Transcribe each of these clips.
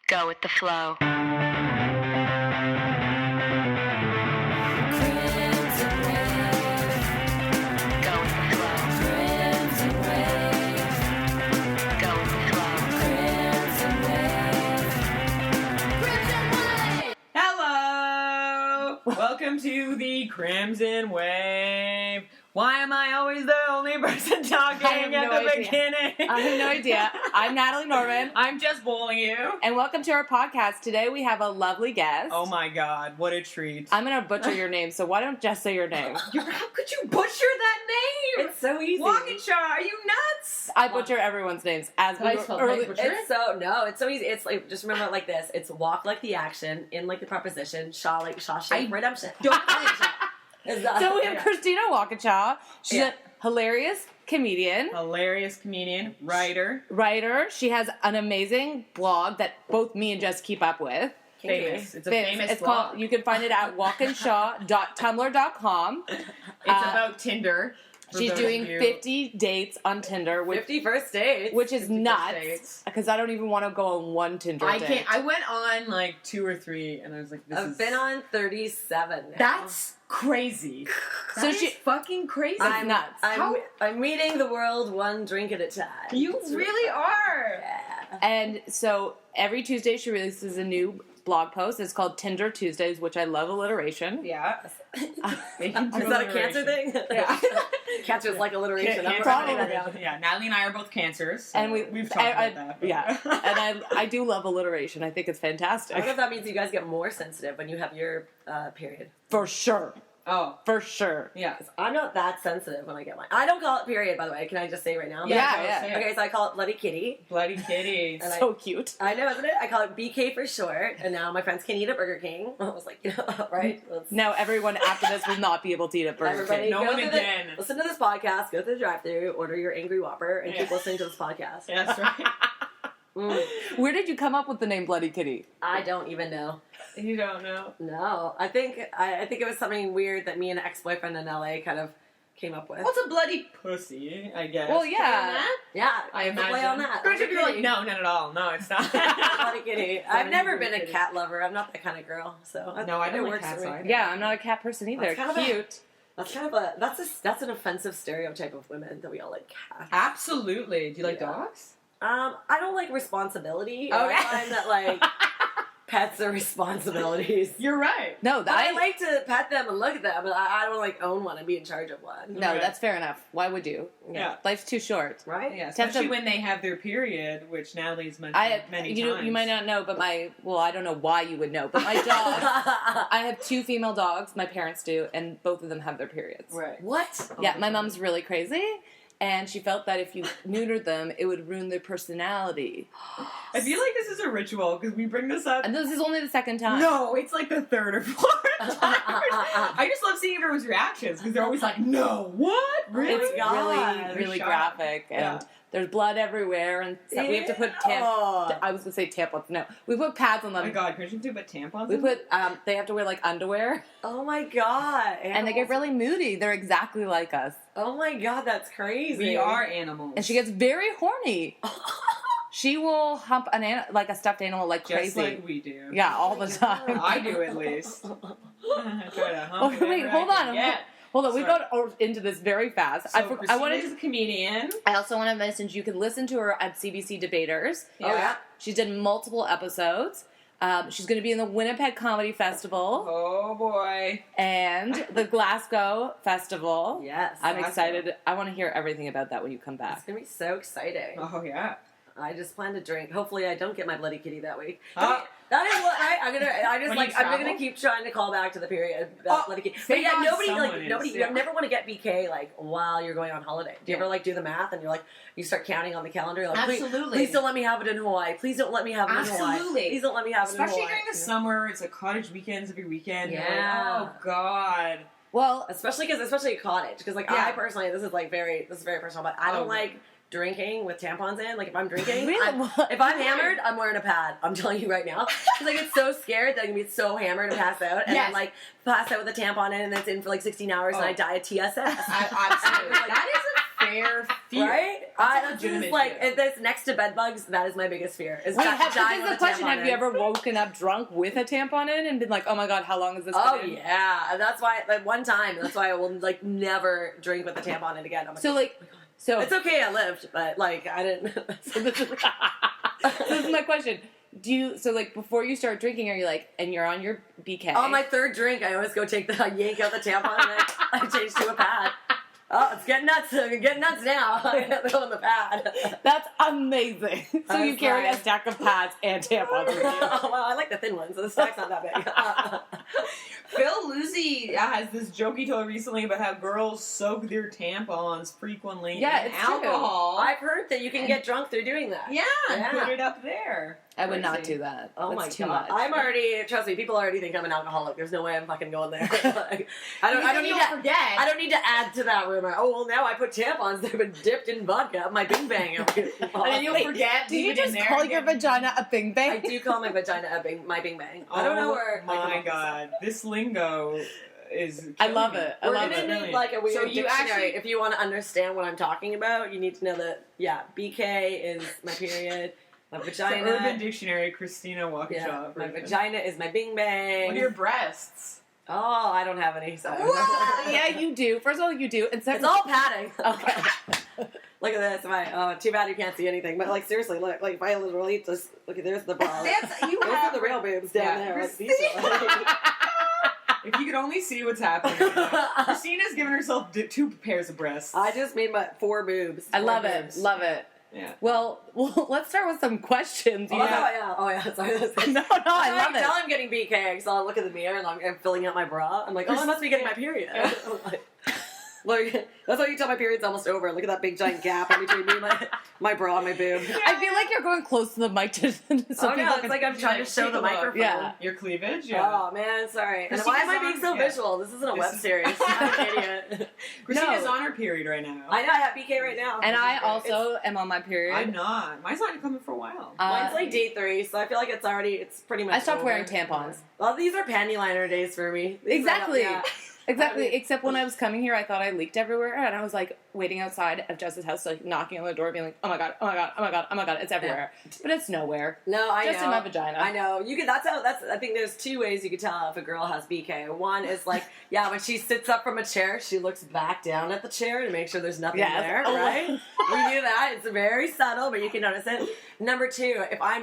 Go with the flow. Welcome to the Crimson Wave. Why am I always the only person talking at the beginning? I have no idea. I'm Natalie Norman. I'm Jess Beaulieu. And welcome to our podcast. Today we have a lovely guest. Oh my god, what a treat. I'm going to butcher your name, so why don't Jess say your name? How could you butcher that name? It's so easy. Walkinshaw, are you nuts? I butcher everyone's names. As we early. It's so easy. It's like, just remember it like this. It's walk like the action, in like the preposition, shaw like Shawshank Redemption. So we have Christina Walkinshaw. She's a hilarious comedian. Writer. She has an amazing blog that both me and Jess keep up with. Famous. It's a famous blog. You can find it at walkinshaw.tumblr.com. It's about Tinder. She's doing 50 dates on Tinder. 50 first dates. Which is nuts. Because I don't even want to go on one Tinder date. I went on like 2 or 3 and I was like, I've been on 37 now. That's crazy. That is fucking crazy. It's nuts. I'm meeting the world one drink at a time. You really are. Yeah. And so every Tuesday she releases a new blog post. It's called TINDER TUESDAys, which I love alliteration. Yeah. Is that a cancer thing? Yeah. Cancer is like alliteration. Yeah, Natalie and I are both cancers. So and we've talked about that. But. Yeah. And I do love alliteration. I think it's fantastic. I wonder if that means you guys get more sensitive when you have your period. For sure. Oh. For sure. Yeah. I'm not that sensitive when I get mine. I don't call it period, by the way. Can I just say right now? Yeah. Okay, so I call it Bloody Kitty. Bloody Kitty. So cute. I know, isn't it? I call it BK for short, and now my friends can eat at Burger King. I was like, right? Now everyone after this will not be able to eat at Burger King. No one again. Listen to this podcast, go to the drive-thru, order your Angry Whopper, and keep listening to this podcast. Yeah, that's right. Where did you come up with the name Bloody Kitty? I don't even know. You don't know? No. I think it was something weird that me and an ex-boyfriend in LA kind of came up with. What's a bloody pussy, I guess. Well, yeah. Yeah, I imagine. play on that. But you're like, no, not at all. No, it's not. Bloody Kitty. I've never been a cat lover. I'm not that kind of girl. So no, I don't like cats either. Yeah, I'm not a cat person either. Cute. That's that's an offensive stereotype of women that we all like cats. Absolutely. Do you like dogs? I don't like responsibility. Okay. I find that like pets are responsibilities. You're right. No, I like to pet them and look at them, but I don't like own one and be in charge of one. No, that's fair enough. Why would you? Yeah. Life's too short. Right? Yeah, especially when they have their period, which Natalie's mentioned many times. You might not know, but I don't know why you would know, but my dogs, I have 2 female dogs, my parents do, and both of them have their periods. Right. What? Yeah, my mom's really crazy. And she felt that if you neutered them, it would ruin their personality. I feel like this is a ritual because we bring this up. And this is only the second time. No, it's like the 3rd or 4th time. I just love seeing everyone's reactions because they're always like, no, what? Really? It's really graphic. And there's blood everywhere. And so we have to put I was going to say tampons. No. We put pads on them. Oh my god, Christian, do put tampons We put, they have to wear like underwear. Oh my god. And they get really moody. They're exactly like us. Oh my god, that's crazy. We are animals. And she gets very horny. She will hump like a stuffed animal like crazy. Just like we do. Yeah, all the time. I do at least. I try to hump wait, hold on. Hold on, we got into this very fast. So I wanted to be a comedian. I also want to mention you can listen to her at CBC Debaters. Yeah. Oh, yeah. She's done multiple episodes. She's going to be in the Winnipeg Comedy Festival. Oh, boy. And the Glasgow Festival. Yes. I'm excited. I want to hear everything about that when you come back. It's going to be so exciting. Oh, yeah. I just plan to drink. Hopefully I don't get my Bloody Kitty that week. That is what I'm gonna keep trying to call back to the period. Bloody Kitty. But yeah, nobody. You never want to get BK like while you're going on holiday. Do you ever like do the math and you're like, you start counting on the calendar? You're like, please don't let me have it in Hawaii. Please don't let me have it in Hawaii. Please don't let me have it in Hawaii. Especially during the summer, it's like cottage weekends every weekend. Yeah. Like, oh God. Well, especially a cottage, because like I personally, this is very personal, but I don't like drinking with tampons in. Like if I'm drinking, if I'm hammered, I'm wearing a pad. I'm telling you right now, because I get so scared that I'm gonna be so hammered and pass out, and then like pass out with a tampon in, and it's in for like 16 hours, and I die of TSS. Absolutely. That is a rare fear. Right? That's just like, if this next to bed bugs, that is my biggest fear. Is Wait, this dying is with the a question. tampon Have in. you ever woken up drunk with a tampon in and been like, oh my god, how long is this Oh, been in? yeah. And that's why, like, one time, that's why I will, like, never drink with a tampon in again. I'm like, So, like, so... it's okay, I lived, but, like, I didn't. So this is my question. Do you, so like before you start drinking, are you like, and you're on your BK? On my third drink, I always go I yank out the tampon and I change to a pad. Oh, it's getting nuts. I'm getting nuts now. I gotta go on the pad. That's amazing. So you carry a stack of pads and tampons with you. Well, I like the thin ones, so the stack's not that big. Phil Luzzi has this joke he told recently about how girls soak their tampons frequently in alcohol. I've heard that you can get drunk through doing that. Yeah, and put it up there. I would not do that. Oh That's my too god! much. I'm already. Trust me, people already think I'm an alcoholic. There's no way I'm fucking going there. Like, I don't need to forget. I don't need to add to that rumor. Oh well, now I put tampons that have been dipped in vodka. My Bing Bang. And then you'll forget. Do you just call your vagina a Bing Bang? I do call my vagina my Bing Bang. I don't know where. My god, this lingo is. I love it. I We're love gonna it. need like a weird So you dictionary. actually- If you want to understand what I'm talking about, you need to know that. Yeah, BK is my period. My vagina. It's Urban Dictionary, Christina Walkinshaw. Yeah, my version. vagina is my Bing Bang. What are your breasts? Oh, I don't have any. So. Yeah, you do. First of all, you do. And second, It's all padding. okay. Look at this. Too bad you can't see anything. But like seriously, look. Like if I literally just look at there's the bra. You Those have are the real boobs down there. Like, these are- If you could only see what's happening right now. Christina's given herself 2 pairs of breasts. I just made my 4 boobs. I 4 love boobs. it. Love it. Yeah. Well, let's start with some questions. Oh yeah. Sorry. No, I love it. Until I'm getting BK, so I'll look in the mirror and I'm filling out my bra. I'm like, oh, I must be getting my period. Like, that's why you tell my period's almost over. Look at that big giant gap in between me and my bra and my boob. I feel like you're going close to the mic to so Oh people no, it's can like I'm trying to show the microphone. Yeah. Your cleavage? Yeah. Oh man, sorry. And why am I being so visual? This isn't a web series. I'm an idiot. Christina's on her period right now. I know, I have BK right now. And I also am on my period. I'm not. Mine's not coming for a while. Mine's like day 3, so I feel like it's pretty much I stopped over. wearing tampons. Well, these are panty liner days for me. Exactly. Yeah. Exactly. Except when I was coming here, I thought I leaked everywhere, and I was like waiting outside of Jess's house, like knocking on the door, being like, "Oh my god, oh my god, oh my god, oh my god, it's everywhere." But it's nowhere. No, I know. Just in my vagina. I know. You can. I think there's 2 ways you could tell if a girl has BK. One is like, yeah, when she sits up from a chair, she looks back down at the chair to make sure there's nothing there. Oh. Right? We do that. It's very subtle, but you can notice it. Number 2, if I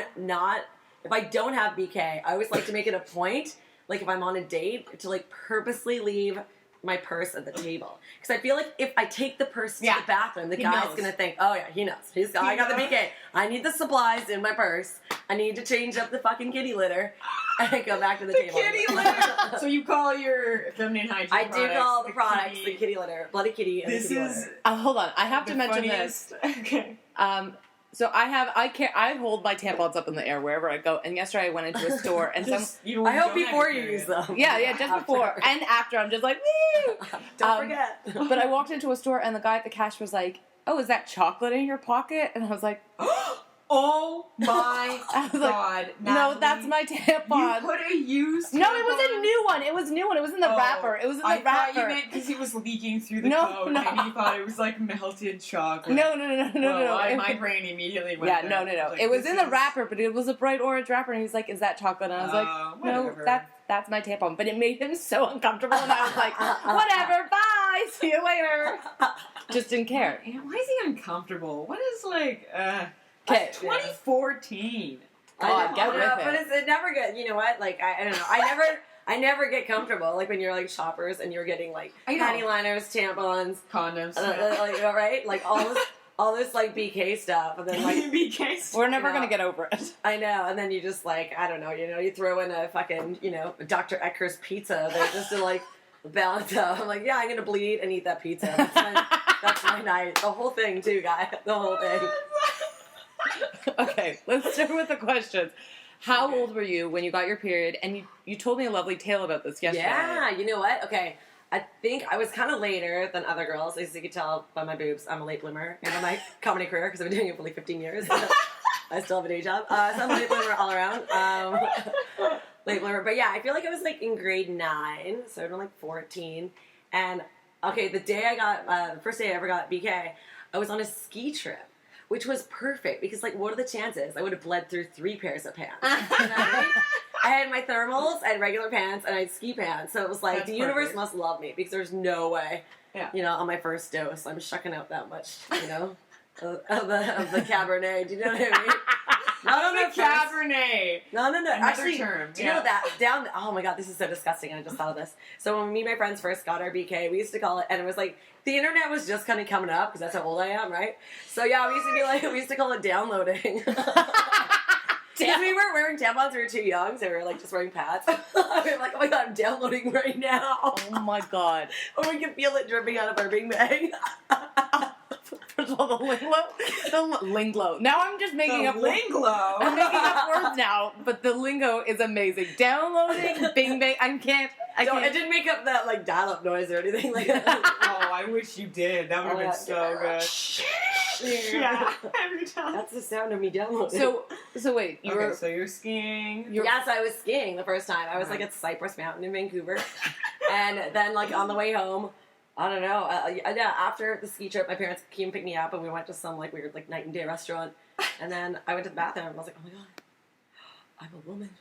don't have BK, I always like to make it a point, like if I'm on a date, to like purposely leave my purse at the table. Because I feel like if I take the purse to the bathroom, the guy's going to think, oh yeah, he knows. I got the BK. I need the supplies in my purse. I need to change up the fucking kitty litter and go back to the table. Kitty litter! So you call your feminine hygiene I do call the products kitty. the kitty litter. Bloody kitty and This the kitty is litter. Hold on, I have to the mention funniest. this. Okay. So I hold my tampons up in the air wherever I go. And yesterday I went into a store and You I hope don't before have you to use carry it. them. yeah, just before and after I'm just like, woo! Don't forget. But I walked into a store and the guy at the cash was like, "Oh, is that chocolate in your pocket?" And I was like, Oh my I was god. like, "No, Natalie, that's my tampon." You put a used No, it was tampon- a new one. It was new one. It was in the wrapper. It was in the I wrapper. thought you meant because he was leaking through the No, coat no. and he thought it was like melted chocolate. No. My brain immediately went Yeah, there. no. Like, It was this in the is- wrapper, but it was a bright orange wrapper, and he was like, "Is that chocolate?" And I was like, "No, whatever. that's my tampon." But it made him so uncomfortable, and I was like, "Whatever, bye, see you later." Just didn't care. Yeah, why is he uncomfortable? What is like, Okay. 2014. God, get with it. But it never get. You know what? Like I don't know. I never get comfortable. Like when you're like shoppers and you're getting like I know. panty liners, tampons, Condoms. like right, like all this like BK stuff, and then like BK. We're never you know. gonna get over it. I know, and then you just like I don't know, you throw in a fucking Dr. Ecker's pizza, they're just to like balance out. I'm like, yeah, I'm gonna bleed and eat that pizza. That's my night. The whole thing too, guy. The whole thing. Okay, let's start with the questions. How old were you when you got your period? And you told me a lovely tale about this yesterday. Yeah, you know what? Okay. I think I was kind of later than other girls. As you can tell by my boobs, I'm a late bloomer in my comedy career because I've been doing it for like 15 years. I still have a day job. So I'm a late bloomer all around. Late bloomer. But yeah, I feel like I was like in grade 9. So I've been like 14. And okay, the day I got, the first day I ever got BK, I was on a ski trip, which was perfect because, like, what are the chances? I would have bled through 3 pairs of pants. You know what I mean? I had my thermals, I had regular pants, and I had ski pants. So it was like, That's the universe perfect. must love me because there's no way, Yeah. you know, on my first dose, I'm shucking out that much, you know, of the Cabernet. Do you know what I mean? Not on the Cabernet. No. Another Actually, term, do you know that down? Oh my god, this is so disgusting. I just thought of this. So when me and my friends first got our BK, we used to call it, and it was like the internet was just kind of coming up because that's how old I am, right? So yeah, we used to call it downloading. Because we weren't wearing tampons, we were too young, so we were like just wearing pads. We were like, oh my god, I'm downloading right now. Oh my god. Or we can feel it dripping out of our bing bang. First of all, the lingo. Now I'm just making up lingo. I'm making up words now, but the lingo is amazing. Downloading, bing bang. I can't. I didn't make up that like dial-up noise or anything like that. Oh, I wish you did. That would have been so good. Yeah, every time. That's the sound of me downloading. So wait, So you're skiing. Yes, I was skiing the first time. I was like at Cypress Mountain in Vancouver, and then like on the way home, I don't know. After the ski trip, my parents came and picked me up, and we went to some like weird like night and day restaurant. And then I went to the bathroom, and I was like, oh my god, I'm a woman.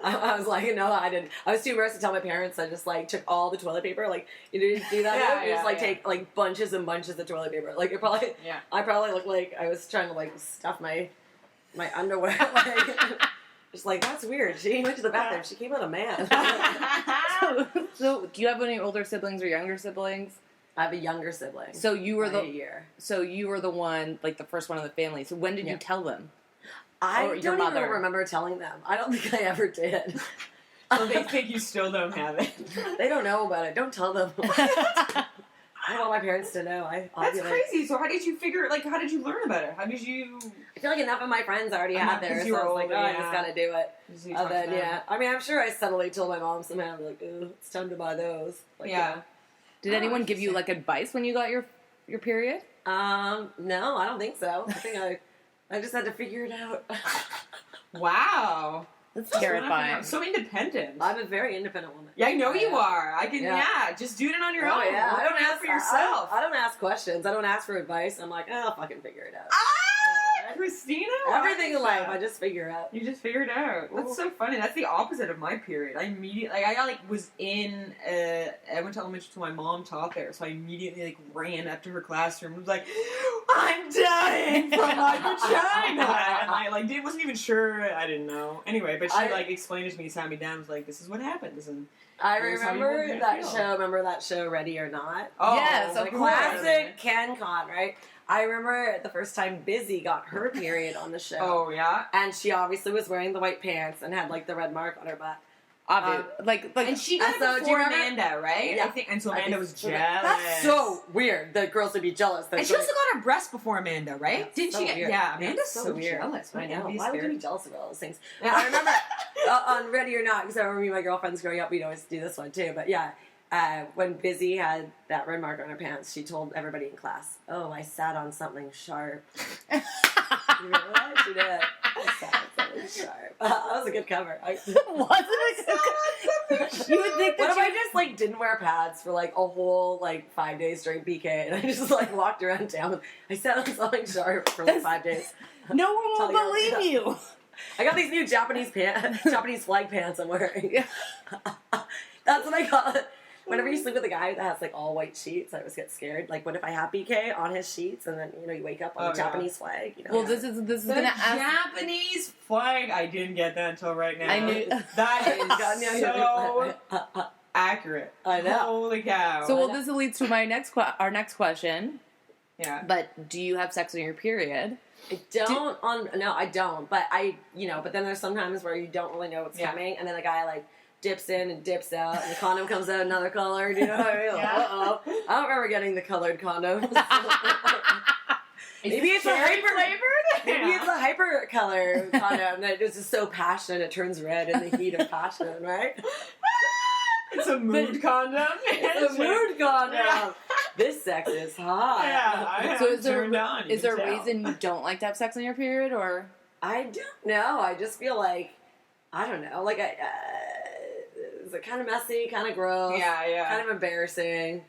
I was like, no, I didn't. I was too embarrassed to tell my parents. I just like took all the toilet paper. Like you didn't do that. You just like take like bunches and bunches of toilet paper. Like it probably. Yeah. I probably looked like I was trying to like stuff my underwear. Like just like that's weird. She went to the bathroom. She came out a man. So do you have any older siblings or younger siblings? I have a younger sibling. So you were a year. So you were the one, like the first one in the family. So when did you tell them? I Or your don't even mother? remember telling them. I don't think I ever did. So they think you still don't have it. They don't know about it. Don't tell them. I don't want my parents to know. I'll That's crazy. So how did you figure? Like, how did you learn about it? How did you? I feel like enough of my friends already had theirs, so I was like, oh, I just gotta do it. And then I mean, I'm sure I subtly told my mom somehow, like, oh, it's time to buy those. Like, Yeah. Did anyone give you like advice when you got your period? No, I don't think so. I think I just had to figure it out. Wow. That's terrifying. So independent. I'm a very independent woman. Yeah, I know you are. I can. Yeah, just do it on your own. Yeah, I don't ask for yourself. I don't ask questions. I don't ask for advice. I'm like, oh, I'll fucking figure it out. Christina? Everything in life, I just figure out. You just figure it out. That's so funny. That's the opposite of my period. I immediately, I was in, I went to elementary school, my mom taught there, so I immediately, ran up to her classroom and was like, I'm dying from my vagina! And I, wasn't even sure, I didn't know. Anyway, but she, explained it to me, sat me down, and was like, this is what happens, and I remember that show. Remember that show, Ready or Not? Oh, yes, of course. Classic CanCon, right? I remember the first time Busy got her period on the show. Oh, yeah? And she obviously was wearing the white pants and had, the red mark on her butt. And she got it before Amanda, right? Yeah. I think, and so Amanda was jealous. That's so weird that girls would be jealous. And she also got her breast before Amanda, right? Yeah, Didn't she get? weird. Yeah, Amanda's so weird. jealous. I know. Why Why would you be jealous of all those things? Yeah. I remember on Ready or Not, because I remember me and my girlfriends growing up, we'd always do this one too. But yeah, when Busy had that red mark on her pants, she told everybody in class, "Oh, I sat on something sharp." You remember that? She did. I sat on something sharp. That was a good cover. Wasn't it? You would think that what if I just didn't wear pads for a whole 5 days during PK, and I just walked around town. I sat on something sharp for 5 days. No one will believe you. I got these new Japanese flag pants I'm wearing. That's what I call it. Whenever you sleep with a guy that has all white sheets, I always get scared. What if I have BK on his sheets and then you wake up on the Japanese flag? Well, this is the gonna ask. Japanese flag. I didn't get that until right now. I knew that is so accurate. I know. Holy cow! So this leads to my our next question. Yeah. But do you have sex on your period? I don't. No, I don't. But but then there's sometimes where you don't really know what's coming, and then a guy dips in and dips out, and the condom comes out another color. Do you know what I mean? Uh-oh. I don't remember getting the colored condom. Maybe it's a hyper flavored. Maybe it's a hyper color condom that is just so passionate it turns red in the heat of passion, right? It's a mood condom. It's a mood condom. Yeah. This sex is hot. Yeah. So is there a reason you don't like to have sex on your period, or? I don't know. I just feel like I don't know. It's kind of messy, kind of gross. Yeah. Kind of embarrassing.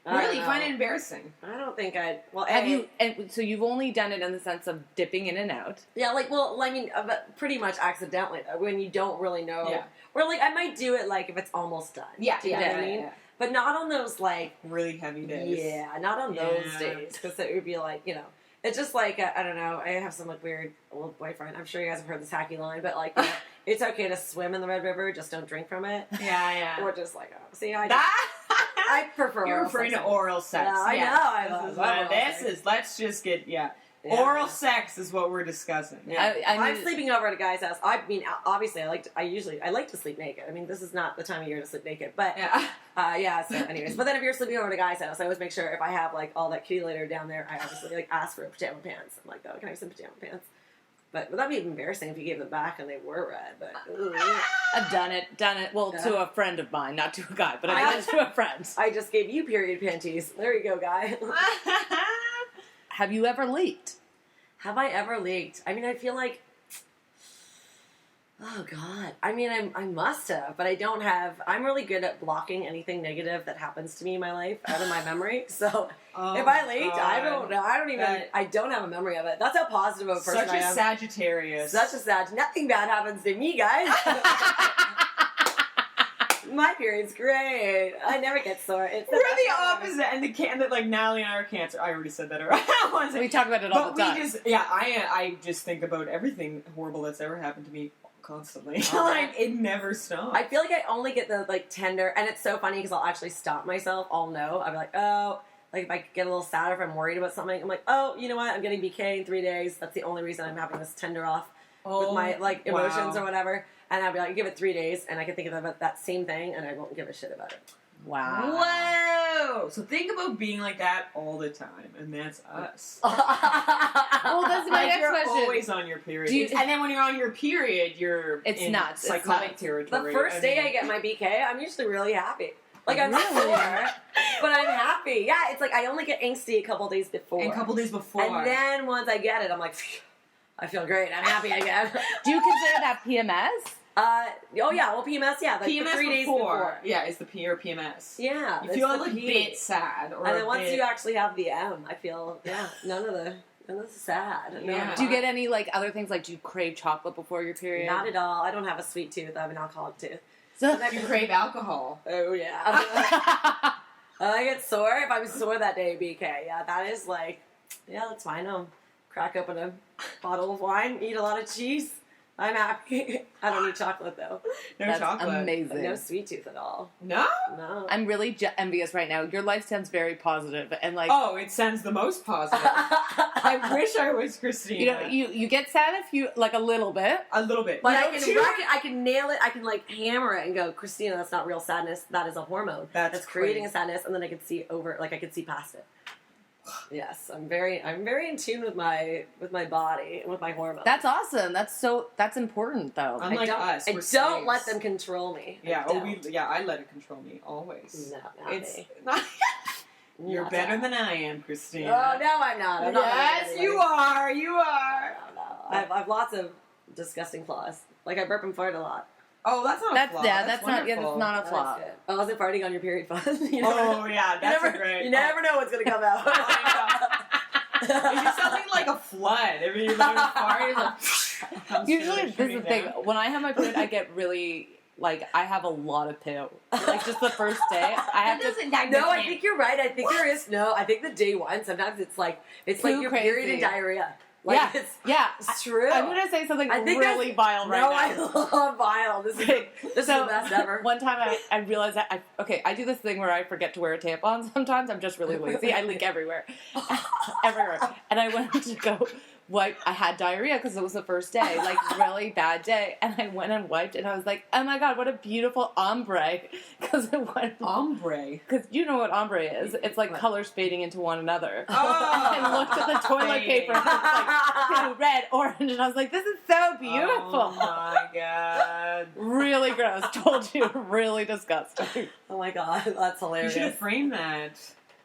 Really? You find it embarrassing? I don't think I'd... Well, Have you... And so you've only done it in the sense of dipping in and out? Yeah, like, well, I mean, pretty much accidentally, when you don't really know. Yeah. Or, like, I might do it, like, if it's almost done. Yeah, Do you know what I mean? yeah. But not on those, like... Really heavy days. Yeah, not on those days. Because it would be, like, you know... It's just like, I don't know, I have some, like, weird old boyfriend. I'm sure you guys have heard this hacky line, but, like, you know, it's okay to swim in the Red River, just don't drink from it. Yeah. Or just, like, see, I prefer You're oral referring sex. to oral sex. Yeah, I know. Let's just get, Yeah. Oral sex is what we're discussing. Yeah. I mean, I'm sleeping over at a guy's house. I mean, obviously, I like to sleep naked. I mean, this is not the time of year to sleep naked, but Yeah. So, anyways, but then if you're sleeping over at a guy's house, I always make sure if I have like all that kitty litter down there, I obviously like ask for pajama pants. I'm like, oh, can I have some pajama pants? But that'd be embarrassing if you gave them back and they were red. But I've done it. Well, to a friend of mine, not to a guy, but I did it to a friend. I just gave you period panties. There you go, guy. Have you ever leaked? Have I ever leaked? I mean, I feel like, oh God. I mean, I must have, but I don't have. I'm really good at blocking anything negative that happens to me in my life out of my memory. So if I leaked, I don't know. I don't have a memory of it. That's how positive of a person I am. Such a Sagittarius. Nothing bad happens to me, guys. My period's great. I never get sore. We're the opposite, and like Natalie and I are Cancer. I already said that already. We talk about it all the time. I just think about everything horrible that's ever happened to me constantly. Like it never stops. I feel like I only get the like tender, and it's so funny because I'll actually stop myself. I'll know. I'll be like, oh. Like, if I get a little sad if I'm worried about something, I'm like, oh, you know what? I'm getting BK in 3 days. That's the only reason I'm having this tender off with my, like, emotions or whatever. And I'll be like, give it 3 days, and I can think about that same thing, and I won't give a shit about it. Wow. Whoa! So think about being like that all the time, and that's us. Well, that's my next you're question. Always on your period. And then when you're on your period, you're in nuts. psychotic territory. The first day I get my BK, I'm usually really happy. Like, I'm sore, but I'm happy. Yeah, it's like I only get angsty a couple days before. And then once I get it, I'm like, phew, I feel great. I'm happy again. Do you consider that PMS? Oh yeah, well PMS, yeah. Like PMS 3 days before. Yeah, it's the P or PMS. Yeah. You feel a bit sad. And then once you actually have the M, I feel, none of this is sad. No, yeah. Do you get any, like, other things, like, do you crave chocolate before your period? Not at all. I don't have a sweet tooth. I have an alcoholic tooth. So you crave alcohol. Oh, yeah. I get sore. If I'm sore that day, BK. Yeah, that is like, that's fine. I'll crack open a bottle of wine, eat a lot of cheese. I'm happy. I don't eat chocolate, though. That's chocolate. Amazing. No sweet tooth at all. No? No. I'm really envious right now. Your life sounds very positive and like... Oh, it sounds the most positive. I wish I was Christina. You know, you get sad if you, like, a little bit. A little bit. But I can nail it. I can, like, hammer it and go, Christina, that's not real sadness. That is a hormone. That's creating a sadness, and then I can see I can see past it. Yes, I'm very in tune with my body and with my hormones. That's awesome. That's important though. Unlike us, I don't let them control me. Yeah, I let it control me always. No, it's not. You're better than I am, Christina. Oh no, I'm not. Yes, you are. You are. No. I have lots of disgusting flaws. Like I burp and fart a lot. Oh, that's not a flaw. That's not a flaw. I wasn't farting on your period fun. That's great. You never know what's going to come out. It just sounds like a flood. If you fart, it's like... Usually, this is the thing. When I have my period, I get really... Like, I have a lot of poo. Like, just the first day, I have to... No, I think you're right. I think there is... No, I think the day one, sometimes it's like your period and diarrhea. Like, it's true. I'm going to say something really vile right now. No, I love vile. This is the best ever. One time I realized that I do this thing where I forget to wear a tampon sometimes. I'm just really lazy. I leak everywhere. Everywhere. And I went to go wipe. I had diarrhea because it was the first day. Like, really bad day. And I went and wiped and I was like, oh my God, what a beautiful ombre. Because it went... Ombre? Because you know what ombre is. It's like colors fading into one another. Oh, and I looked at the toilet paper and it was like red, orange, and I was like, this is so beautiful. Oh my God. Really gross. Told you, really disgusting. Oh my God, that's hilarious. You should have framed that.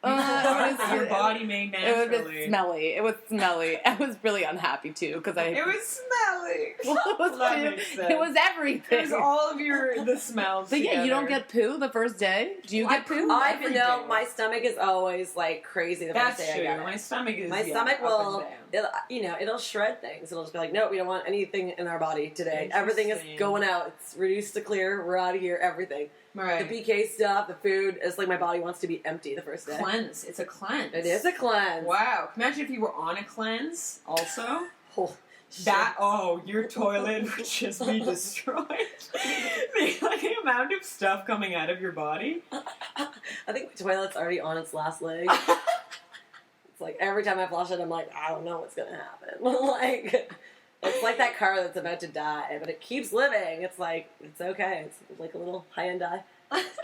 Your body made naturally. It was smelly. It was smelly. I was really unhappy too because It was smelly. It was everything. It was all of the smells. But yeah, you don't get poo the first day. Do you get poo? I know my stomach is always like crazy the first day I get it. My stomach is. My stomach will, it'll shred things. It'll just be like, no, we don't want anything in our body today. Everything is going out. It's reduced to clear. We're out of here. Everything. Right. The BK stuff, the food, it's like my body wants to be empty the first day. Cleanse. It's a cleanse. It is a cleanse. Wow. Imagine if you were on a cleanse also. Oh, your toilet would just be destroyed. the amount of stuff coming out of your body. I think my toilet's already on its last leg. It's like every time I flush it, I'm like, I don't know what's gonna happen. Like, it's like that car that's about to die, but it keeps living. It's like, it's okay. It's like a little high-end die.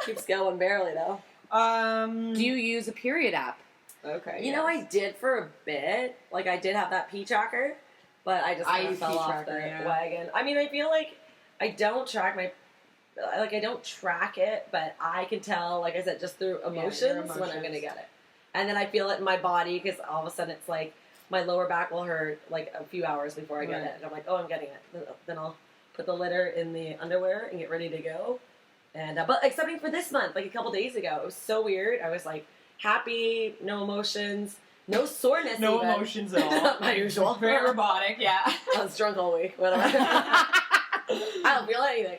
Keeps going barely, though. Do you use a period app? Okay. You know, I did for a bit. Like, I did have that pee tracker, but I just kind of fell off the wagon. I mean, I feel like I don't track I don't track it, but I can tell, like I said, just through emotions when I'm going to get it. And then I feel it in my body because all of a sudden it's like, my lower back will hurt like a few hours before I get it. And I'm like, oh, I'm getting it. Then I'll put the litter in the underwear and get ready to go. And but excepting for this month, like a couple days ago, it was so weird. I was like happy, no emotions, no soreness. No emotions at all. My usual. Very robotic. Yeah. I was drunk all week. Whatever. I don't feel anything.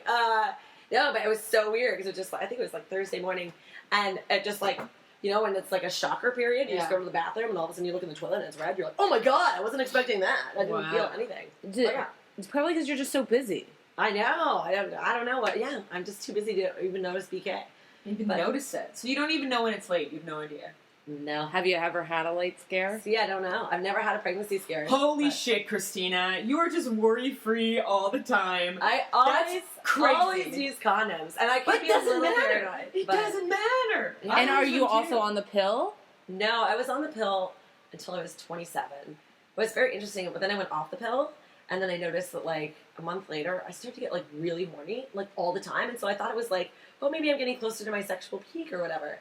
No, but it was so weird because it just, I think it was like Thursday morning, and it just like. You know, when it's like a shocker period, you just go to the bathroom and all of a sudden you look in the toilet and it's red. You're like, oh my god, I wasn't expecting that. I didn't feel anything. It's probably because you're just so busy. I know. I don't know what. Yeah, I'm just too busy to even notice BK. Even notice it. So you don't even know when it's late. You have no idea. No. Have you ever had a late scare? See, I don't know. I've never had a pregnancy scare. Holy shit, Christina. You are just worry-free all the time. I always use condoms. And I can be a little paranoid. It doesn't matter. And are you also on the pill? No, I was on the pill until I was 27. But it's very interesting. But then I went off the pill. And then I noticed that, like, a month later, I started to get, like, really horny, like, all the time. And so I thought it was, like, well, maybe I'm getting closer to my sexual peak or whatever.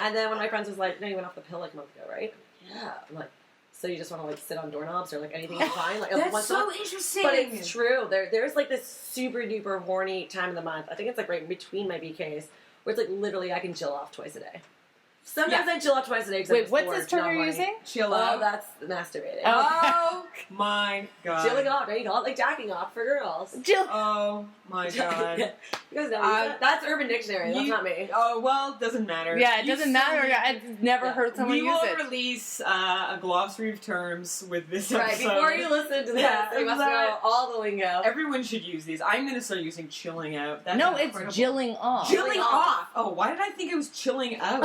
And then when my friends was like, no, you went off the pill, like, a month ago, right? Yeah. I'm like, so you just want to, like, sit on doorknobs or, like, anything is fine? Like, that's so interesting. But it's true. There's, like, this super-duper horny time of the month. I think it's, like, right in between my BKs, where it's, like, literally I can chill off twice a day. Sometimes I chill out twice a day. Wait, what's this term you're using? Chill out. Oh, that's masturbating. Oh my god. Chilling off. There you call it like jacking off for girls. Oh my god. You guys know that's Urban Dictionary. That's not me. Oh well, doesn't matter. Yeah, it doesn't matter. I've never heard someone use it. We will release a glossary of terms with this episode. Right, before you listen to this, you must know all the lingo. Everyone should use these. I'm going to start using chilling out. That's incredible. It's jilling off. Jilling off. Oh, why did I think it was chilling out?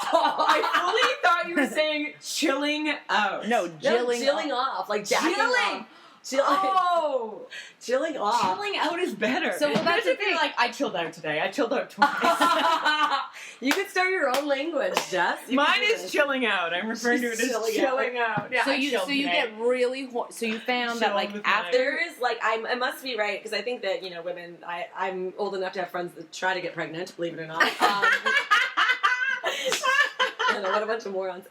I fully thought you were saying chilling out. No, chilling off. Like jacking off. Chilling off. Chilling out is better. So that's the thing. Like, I chilled out today. I chilled out twice. You could start your own language, Jess. Mine is chilling out. I'm referring to it as chilling out. Yeah, so you get really so you found that like after there is like I must be right because I think that women I'm old enough to have friends that try to get pregnant. Believe it or not. What a bunch of morons.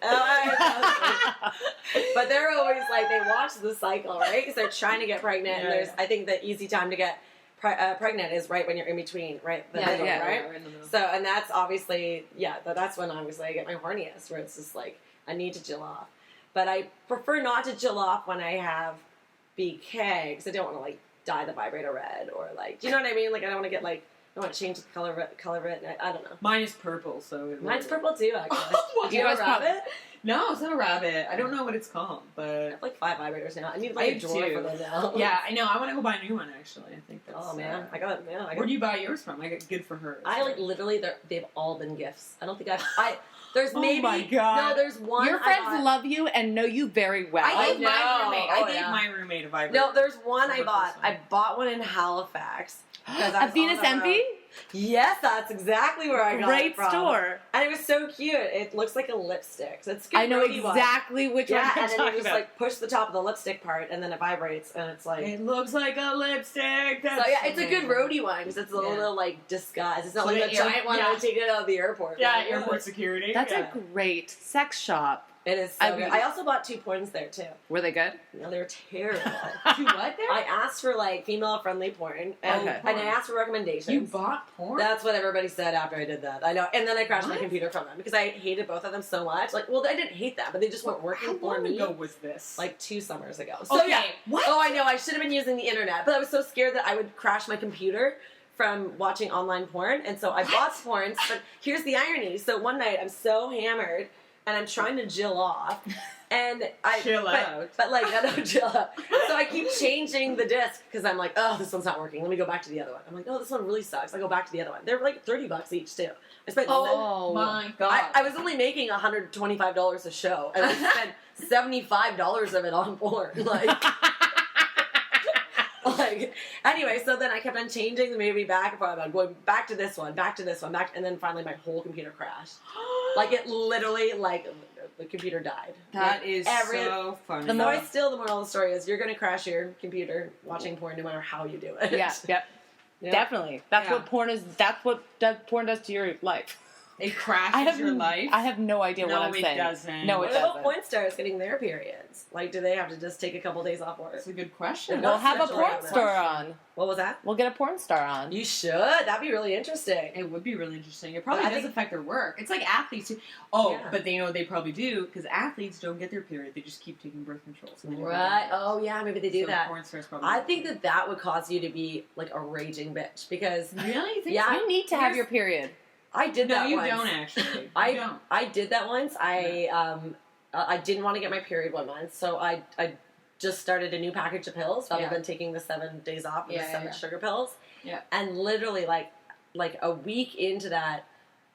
But they're always like, they watch the cycle, right? Because they're trying to get pregnant. And there's, I think the easy time to get pregnant is right when you're in between, right? Right? In the middle. So, and that's obviously, that's when obviously I get my horniest, where it's just like, I need to chill off. But I prefer not to chill off when I have BK, because I don't want to like dye the vibrator red or like, do you know what I mean? Like, I don't want to get like, I want to change the color of it. I don't know. Mine is purple, so... Mine's purple, too, actually. Do you have a rabbit? No, it's not a rabbit. I don't know what it's called, but... I have like 5 vibrators now. I need like a drawer for those now. Yeah, I know. I want to go buy a new one, actually. I think that's... Oh, man. Where do you buy yours from? I got good for her. I like literally, they've all been gifts. I don't think there's maybe... Oh, my God. No, there's one... Your friends love you and know you very well. I gave my roommate a vibrator. No, there's one I bought. I bought one in Halifax. A Venus Envy? Yes, that's exactly where I got Great it from. store. And it was so cute. It looks like a lipstick. So it's a good I know rody exactly which one Yeah, you're and then talking you just about. like push the top of the lipstick part, and then it vibrates, and it's like. It looks like a lipstick. So yeah, it's a good roadie one because it's a little like disguise. It's not So like the a giant one yeah. that take it out of the airport. Yeah, Like, airport security. That's yeah. a great sex shop. It is so good. I also bought 2 porns there too. Were they good? No, they were terrible. You what there? I asked for like female friendly porn, and, Okay. and I asked for recommendations. You bought porn? That's what everybody said after I did that. I know, and then I crashed my computer from them because I hated both of them so much. Like, well, I didn't hate them, but they just weren't working for me. How long ago was this? Like 2 summers ago. So okay. yeah. What? Oh, I know. I should have been using the internet, but I was so scared that I would crash my computer from watching online porn, and so I bought porns. But here's the irony: so one night I'm so hammered, and I'm trying to Jill off, and Chill out. but like I don't Jill out. So I keep changing the disc because I'm like, oh, this one's not working. Let me go back to the other one. I'm like, oh, this one really sucks. I go back to the other one. They're like $30 each too. I spent. Oh my god! I was only making $125 a show, and I spent $75 of it on porn. Like, anyway, so then I kept on changing the movie back and forth. I'm going back to this one, and then finally my whole computer crashed. Like, it literally, like, the computer died. That like, is so funny. The moral of the story is you're going to crash your computer watching porn no matter how you do it. Yeah, yep. Definitely. That's what porn is. That's what porn does to your life. It crashes your life? I have no idea what I'm saying. No, it doesn't. No, it What doesn't. about porn stars getting their periods? Like, do they have to just take a couple days off work? That's a good question. We'll have a porn star on. What was that? We'll get a porn star on. You should. That'd be really interesting. It would be really interesting. It probably But I does think- affect their work. It's like athletes too. Oh, Yeah. but they know what they probably do because athletes don't get their period. They just keep taking birth control. So they never Right. get it. Oh, yeah, maybe they do So that. porn stars probably I don't. think that would cause you to be, like, a raging bitch because Really? You think Yeah. so? You need to have your period. I did No, that you once. don't actually. I You don't. I did that once. I didn't want to get my period one month, so I just started a new package of pills rather Yeah. than taking the 7 days off and Yeah, the 7 yeah. sugar pills. Yeah. And literally, like a week into that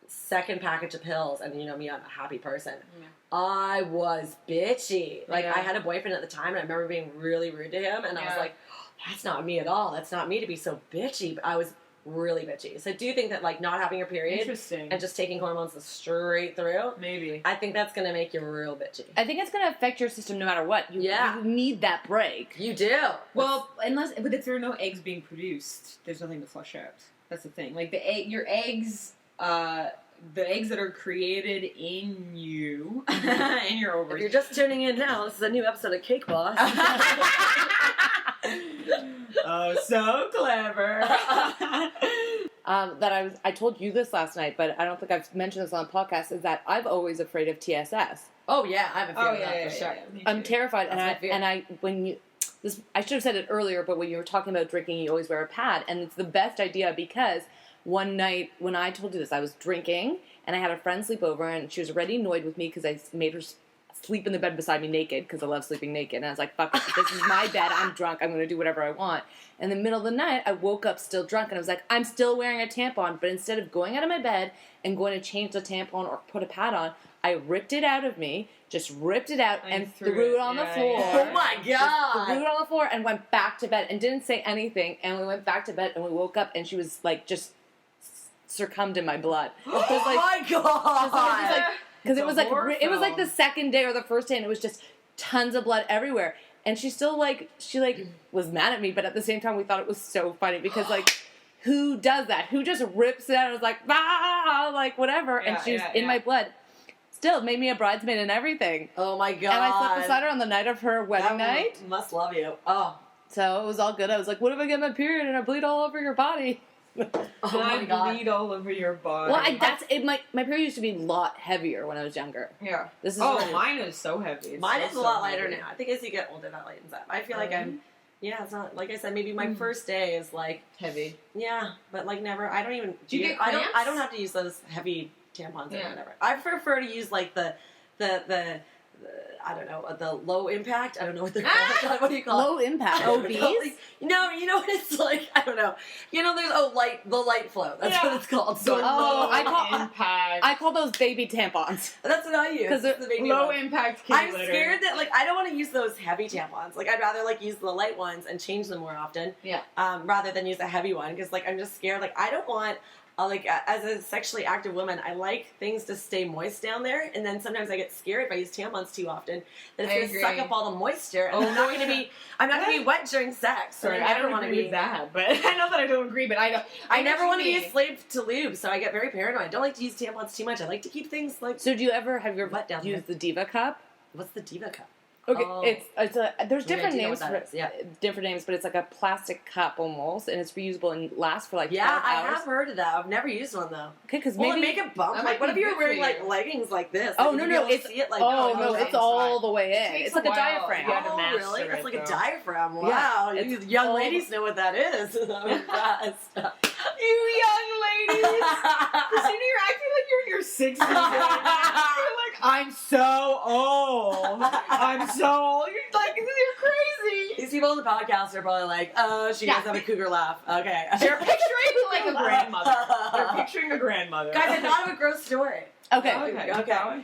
second package of pills, and you know me, I'm a happy person. Yeah. I was bitchy. Like, Yeah. I had a boyfriend at the time, and I remember being really rude to him, and I was Yeah. like, that's not me at all. That's not me to be so bitchy. But I was really bitchy. So do you think that, like, not having your period Interesting. and just taking hormones straight through, Maybe. I think that's going to make you real bitchy. I think it's going to affect your system no matter what. You need that break. You do. Well, but if there are no eggs being produced, there's nothing to flush out. That's the thing. Like your eggs, the eggs that are created in you, in your If ovaries. you're just tuning in now, this is a new episode of Cake Boss. Oh, so clever. That I told you this last night, but I don't think I've mentioned this on the podcast, is that I'm always afraid of TSS. Oh, yeah, I have a fear of that yeah, for sure. Me I'm too. terrified, That's my fear. I should have said it earlier, but when you were talking about drinking, you always wear a pad, and it's the best idea because one night when I told you this, I was drinking, and I had a friend sleep over, and she was already annoyed with me because I made her sleep in the bed beside me naked because I love sleeping naked, and I was like, fuck it, this is my bed, I'm drunk, I'm going to do whatever I want. In the middle of the night, I woke up still drunk, and I was like, I'm still wearing a tampon, but instead of going out of my bed and going to change the tampon or put a pad on, I ripped it out of me, just ripped it out and threw it on the floor. Oh my God. Threw it on the floor and went back to bed and didn't say anything, and we went back to bed and we woke up and she was like just succumbed in my blood. Oh my God. Because it was like horror it was like the film. second day or the first day, and it was just tons of blood everywhere. And she still she was mad at me, but at the same time we thought it was so funny because like who does that? Who just rips it out and is like ah like whatever? Yeah, and she's yeah, in yeah. my blood. Still made me a bridesmaid and everything. Oh my God. And I slept beside her on the night of her wedding night. Must love you. Oh. So it was all good. I was like, what if I get my period and I bleed all over your body? Oh my God. bleed all over your body. Well, my period used to be a lot heavier when I was younger. Yeah. This is Oh, really- mine is so heavy. It's Mine so, is a so lot heavy. lighter now. I think as you get older, that lightens up. I feel like it's not, like I said, maybe my first day is like, Heavy. yeah, but like never, I don't even, Do you get I cramps? don't have to use those heavy tampons or Yeah. whatever. I prefer to use like the I don't know, the low impact. I don't know what they're called. What do you call Low impact. OBs? You know what it's like. I don't know. There's the light flow. That's what it's called. So I call those baby tampons. That's what I use. Because the baby low ones. impact. I'm scared that I don't want to use those heavy tampons. I'd rather use the light ones and change them more often. Yeah. Rather than use a heavy one because I'm just scared. I don't want. As a sexually active woman, I like things to stay moist down there, and then sometimes I get scared if I use tampons too often that it's going to suck up all the moisture, and I'm not going to be wet during sex. Sorry, I don't want to be that, but I know that I don't agree. But I never want to be a slave to lube, so I get very paranoid. I don't like to use tampons too much. I like to keep things So do you ever have your wet down used the Diva cup? What's the Diva cup? Okay, there's different names for it. Yeah. Different names, but it's like a plastic cup almost, and it's reusable and lasts for 12 hours. I have heard of that. I've never used one though. Okay, because maybe make a bump. What if you were wearing leggings like this? Oh no, it's see it it's all the way in. It's like a diaphragm. Oh really? It's like a diaphragm. Wow, you young ladies know what that is. I'm impressed. You young ladies, Christina, you're acting like you're in your 60s. Right now. You're like, I'm so old. I'm so old. You're crazy. These people on the podcast are probably like, oh, she does have a cougar laugh. Okay. They're picturing a grandmother. They're picturing a grandmother. Guys, I thought of a gross story. Okay.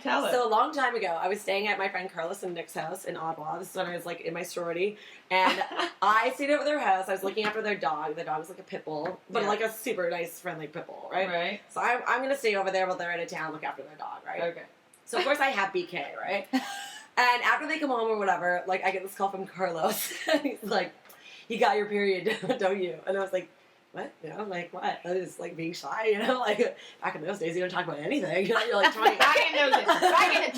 Tell it. So a long time ago, I was staying at my friend Carlos and Nick's house in Ottawa. This is when I was in my sorority, and I stayed over their house. I was looking after their dog. The dog was like a pit bull, but a super nice, friendly pit bull, right? Right. So I'm gonna stay over there while they're out of town, look after their dog, right? Okay. So of course I have BK, right? And after they come home or whatever, I get this call from Carlos, and he's like, "You got your period, don't you?" And I was like, what? What? I was being shy, back in those days, you don't talk about anything. You're 20. Back in the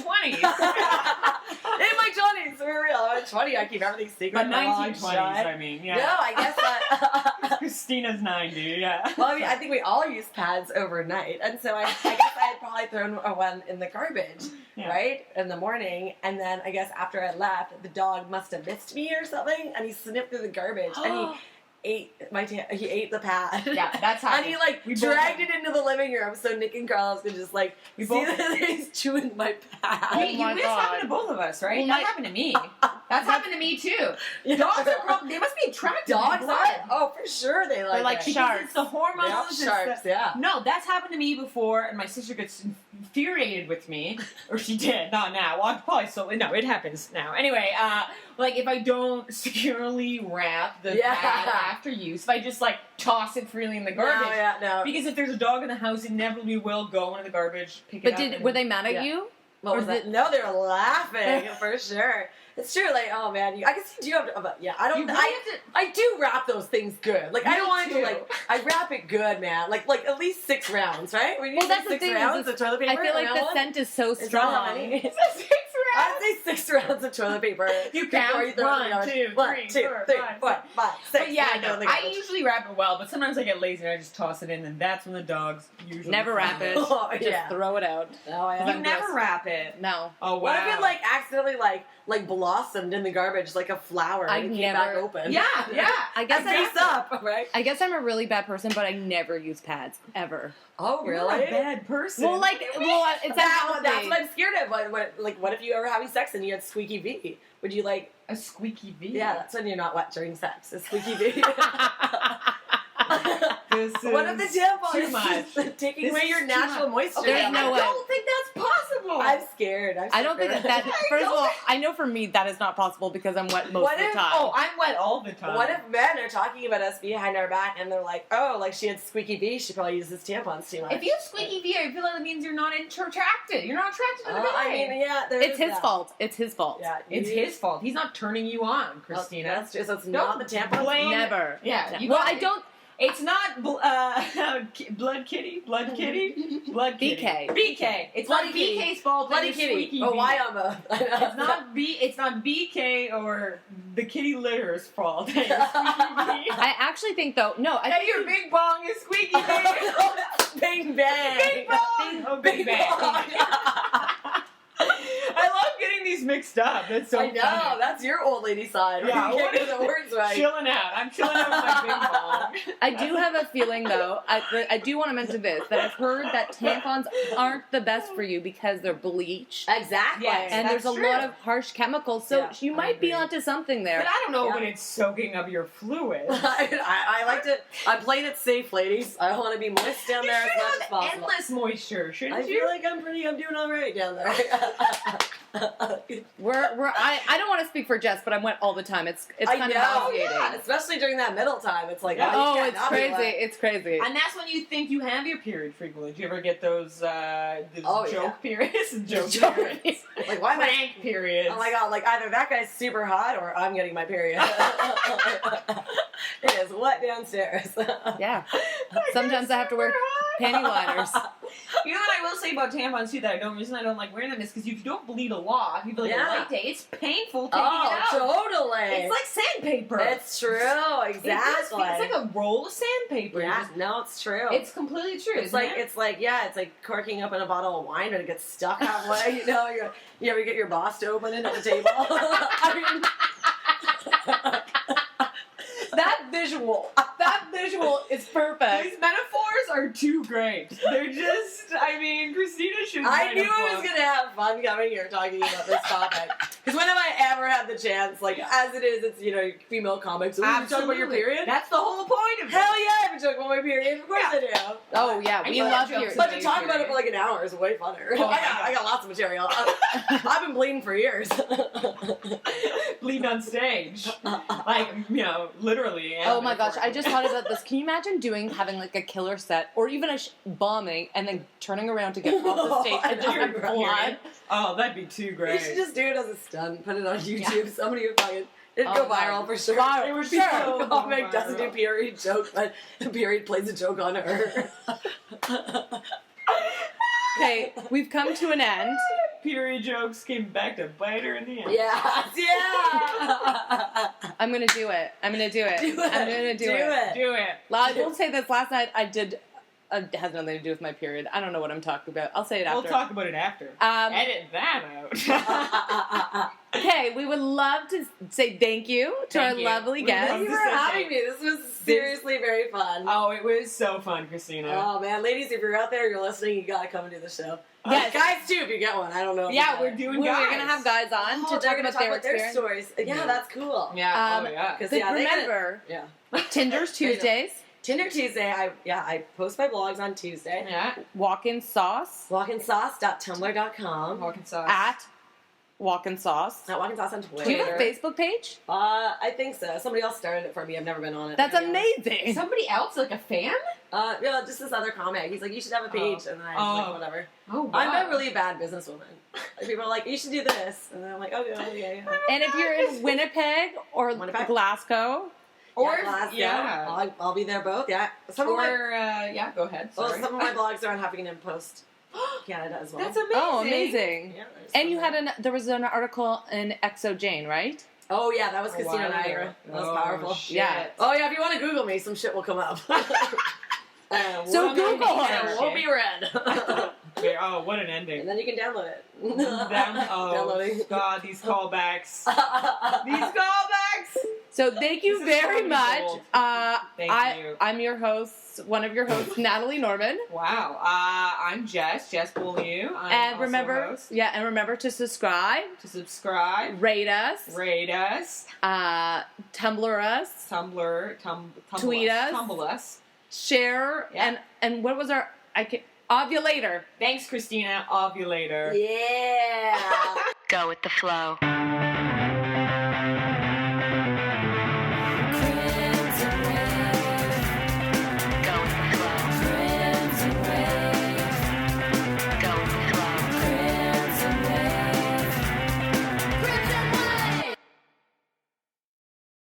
20s. In my 20s, for real. I'm 20, I keep everything secret. But 1920s, I mean, yeah. No, I guess that. Christina's 90, yeah. Well, I think we all use pads overnight, and so I guess I had probably thrown one in the garbage, right, in the morning, and then I guess after I left, the dog must have missed me or something, and he sniffed through the garbage, and he ate the pad. Yeah, that's how. And he dragged it into the living room so Nick and Carlos could just see that he's chewing my pad. This happened to both of us, right? Well, that happened to me. That's happened to me too. Dogs are they must be attracted dogs to blood. Oh, for sure they They're like sharks. It's the hormones. Sharks, yeah. No, that's happened to me before, and my sister gets infuriated with me, or she did, not now. Well, probably still. No, it happens now. Anyway, if I don't securely wrap the pad after use, if I just toss it freely in the garbage, no. Because if there's a dog in the house, it inevitably will go into the garbage, pick it up. But were they mad at you? What was that? No, they were laughing for sure. It's true, oh man, I guess you do have to, I don't, I do wrap those things good. I don't want to I wrap it good, man. Like at least 6 rounds, right? When you that's 6 the thing rounds of toilet paper. I feel like the scent is so strong. Is that 6 rounds? I'd say 6 rounds of toilet paper. You count 1, 2, 3, 4, 5, 6. But I usually wrap it well, but sometimes I get lazy and I just toss it in, and that's when the dogs usually never wrap it. Just throw it out. No, you never wrap it. No. Oh wow. What if it accidentally blossomed in the garbage like a flower and it came back open? Yeah. I guess face up, right? I guess I'm a really bad person, but I never use pads ever. Oh, really? You're a bad person. Well, it's that's what I'm scared of. What if you were having sex and you had squeaky V? Would you a squeaky V? Yeah, that's when you're not wet during sex. A squeaky V. What if the tampon is taking away your natural moisture? There's no way. I don't think that's possible. I'm scared. I don't think that. First of all, I know for me that is not possible because I'm wet most of the time. Oh, I'm wet all the time. What if men are talking about us behind our back and they're like, oh, she had squeaky V, she probably uses tampons too much. If you have squeaky V, I feel like that means you're not attracted. You're not attracted to the guy. I mean, yeah, it's his fault. It's his fault. Yeah, it's his fault. He's not turning you on, Christina. That's true. So it's not the tampons. Never. Yeah. I don't. It's not blood kitty. BK. BK. It's Bloody not kitty. BK's fault. Bloody kitty. Oh, why on the? It's not BK or the kitty litter's fault. I actually think though. No, I think your big bong is squeaky. Bing bang. Bing bong. Oh, bing bang. I love getting these mixed up. That's so I know. funny. That's your old lady side. Yeah, You can't get the words right. Chilling out. I'm chilling out with my bing bong. I do have a feeling, though, I do want to mention this, that I've heard that tampons aren't the best for you because they're bleached. Exactly. Yes. And there's a That's true. lot of harsh chemicals, so Yeah, you I might be agree. onto something there. But I don't know Yeah. when it's soaking up your fluids. I like to. I'm playing it safe, ladies. I want to be moist down You there as should much as have possible. endless moisture, shouldn't I you? feel like I'm doing all right down there. I don't want to speak for Jess, but I'm wet all the time. It's kind of nauseating. yeah, especially during that middle time. It's like, Yeah. Oh, you it's cannot be crazy. wet. It's crazy. And that's when you think you have your period frequently. Do you ever get those joke periods? Joke periods. Like, why am I? Prank periods. Oh my god! Like either that guy's super hot or I'm getting my period. It is wet downstairs. Yeah. Sometimes I have to wear panty liners. You know what I will say about tampons too? That reason I don't like wearing them is because if you don't bleed a lot, you feel like Yeah. a light day. It's painful taking Oh, it out. totally. It's like sandpaper. It's true. Exactly. It's like a roll of sandpaper. Yeah. No, it's true. It's completely true. It's like it's like corking up in a bottle of wine and it gets stuck halfway. You know, you ever get your boss to open it at the table? I mean, That visual is perfect. These metaphors are too great. They're just, I mean, Christina should. I write knew a I was book. gonna have fun coming here talking about this topic. Because when have I ever had the chance? Like as it is, it's female comics. So you talk about your Absolutely. period? That's the whole point of it. Hell yeah, I've been talking about my period. Of course I do. Oh, yeah. I We mean, love jokes your... about But to talk about it for like an hour is way funner. Oh, I got lots of material. I've been bleeding for years. Bleeding on stage. Like, literally. Oh my gosh, I just thought about this. Can you imagine having like a killer set or even a bombing and then turning around to get off the stage and just have blood? Oh, that'd be too great. You should just do it as a stunt. Put it on YouTube. Somebody would fucking... It'd Oh, go viral for sure. Viral, It would sure. be so comic Viral. doesn't do period joke, but the period plays a joke on her. Okay, we've come to an end. Period jokes came back to bite her in the end. Yeah. I'm gonna do it. I'm gonna do it. Do it. I'm gonna do it. Do it. I will say this. Last night I did. It has nothing to do with my period. I don't know what I'm talking about. I'll say it after. We'll talk about it after. Edit that out. Okay, we would love to say thank you to our lovely guest. Thank you for having me. This was seriously very fun. Oh, it was so fun, Christina. Oh man, ladies, if you're out there, you're listening, you gotta come and do the show. Yes. Guys too, if you get one. I don't know. Yeah, we're doing guys. We're gonna have guys on to talk about their experience. stories. Yeah, that's cool. Yeah. Oh yeah. Because But remember, Tinder's Tuesdays. Tinder Tuesday. I post my blogs on Tuesday. Yeah. Walk-in sauce Walkinsauce.tumblr.com. Walking sauce. at Walk-in sauce. Not Walkinsauce on Twitter. Do you have a Facebook page? I think so. Somebody else started it for me. I've never been on it. That's to be honest. amazing. Somebody else, like a fan? Yeah, just this other comic. He's like, you should have a page, and then I was like, whatever. Oh, wow. I'm a really bad businesswoman. People are like, you should do this, and then I'm like, okay, yeah. And if you're in Winnipeg or Glasgow, Or Glasgow. yeah. I'll be there both. Yeah. Some of Go ahead. Sorry. some of my blogs are on Huffington Post Canada as well. That's amazing. oh, amazing! Yeah, And you had there was an article in Exo Jane, right? Oh yeah, that was A Christina while ago. Niagara. That was Oh, powerful. shit. Yeah. Oh yeah, if you want to Google me, some shit will come up. So Google her. It won't be red. Okay, oh, what an ending. And then you can download it. Oh, God, these callbacks. These callbacks! So thank you This is very so much. gold. Thank you. I'm your host, one of your hosts, Natalie Norman. Wow. I'm Jess Beaulieu. I'm And also remember, a host. remember to subscribe, To subscribe, rate us, rate us, Tumblr us, Tweet us. tumble us. share, Yeah. and what was our ovulator? Thanks, Christina. Ovulator. Yeah. Go with the flow.